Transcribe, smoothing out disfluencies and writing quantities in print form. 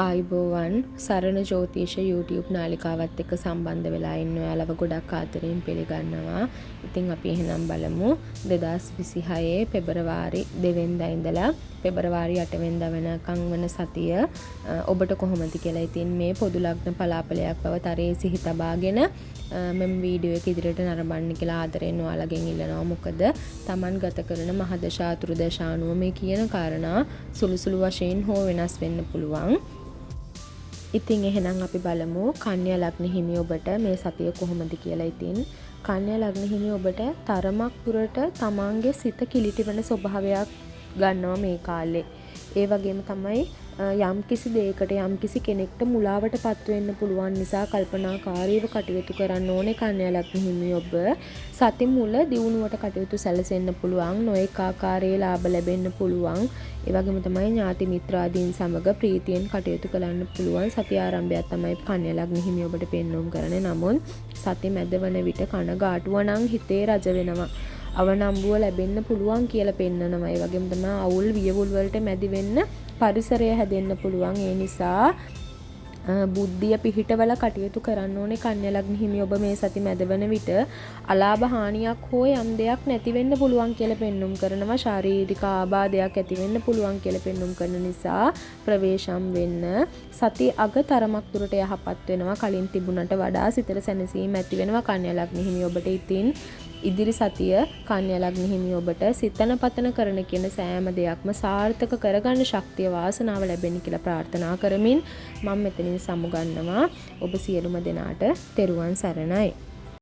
ආයිබෝවන් සරණ ජෝතිෂ YouTube නාලිකාවත් එක්ක සම්බන්ධ වෙලා ඉන්න ඔයාලව ගොඩක් ආදරෙන් පිළිගන්නවා. ඉතින් අපි එහෙනම් බලමු 2026 පෙබරවාරි 2 වෙනිදා ඉඳලා පෙබරවාරි 8 වෙනිදා වෙනකන් වන සතිය ඔබට කොහොමද කියලා. ඉතින් මේ පොදු ලග්න පලාපලයක් බව තරයේ සිහි තබාගෙන මම වීඩියෝ එක ඉදිරියට නරඹන්න කියලා ආදරෙන් ඔයාලගෙන් ඉල්ලනවා. මොකද Taman ගත කරන මහදශා අතුරුදශා අනුව මේ කියන කාරණා සුළු සුළු වශයෙන් හෝ වෙනස් වෙන්න පුළුවන්. ඉතින් එහෙනම් අපි බලමු කන්‍යා ලග්න හිමි ඔබට මේ සතිය කොහොමද කියලා. ඉතින් කන්‍යා ලග්න හිමි ඔබට තරමක් දුරට තමන්ගේ සිත කිලිටි වෙන ස්වභාවයක් ගන්නවා මේ කාලේ. ඒ වගේම තමයි යම් කිසි දෙයකට යම් කිසි කෙනෙක්ට මුලාවට පත් වෙන්න පුළුවන් නිසා කල්පනාකාරීව කටයුතු කරන්න ඕනේ කන්‍යා ලග්න හිමි ඔබ. සති මුල දියුණුවට කටයුතු සැලසෙන්න පුළුවන්. නොඑක ආකාරයේ ලාභ ලැබෙන්න පුළුවන්. ඒ වගේම තමයි ඥාති මිත්‍රාදීන් සමග ප්‍රීතියෙන් කටයුතු කරන්න පුළුවන්. සති ආරම්භය තමයි කන්‍යා ලග්න හිමි ඔබට පෙන්වුම් කරන්නේ. නමුත් සති මැද වන විට කනගාටුව නම් හිතේ රජ වෙනවා. අවනම්බුව ලැබෙන්න පුළුවන් කියලා පෙන්නනවා. ඒ වගේම තමයි අවුල් වියවුල් වලට මැදි වෙන්න පරිසරය හැදෙන්න පුළුවන්. ඒ නිසා බුද්ධිය පිහිටවල කටයුතු කරන්න ඕනේ කන්‍යා ලග්න හිමි ඔබ මේ සති මැදවන විට. අලාභ හානියක් හෝ යම් දෙයක් නැති වෙන්න පුළුවන් කියලා පෙන්눔 කරනවා. ශාරීරික ආබාධයක් ඇති වෙන්න පුළුවන් කියලා පෙන්눔 කරන නිසා ප්‍රවේශම් වෙන්න. සති අග තරමක් දුරට යහපත් වෙනවා. කලින් තිබුණට වඩා සිතට සැනසීම ඇති වෙනවා කන්‍යා ලග්න හිමි ඔබට. ඉතින් ඉදිරි සතිය කන්‍යා ලග්න හිමි ඔබට සිතන පතන කරන කියන සෑම දෙයක්ම සාර්ථක කරගන්න ශක්තිය වාසනාව ලැබෙන්න කියලා ප්‍රාර්ථනා කරමින් මම මෙතනින් සමුගන්නවා. ඔබ සියලුම දෙනාට තෙරුවන් සරණයි.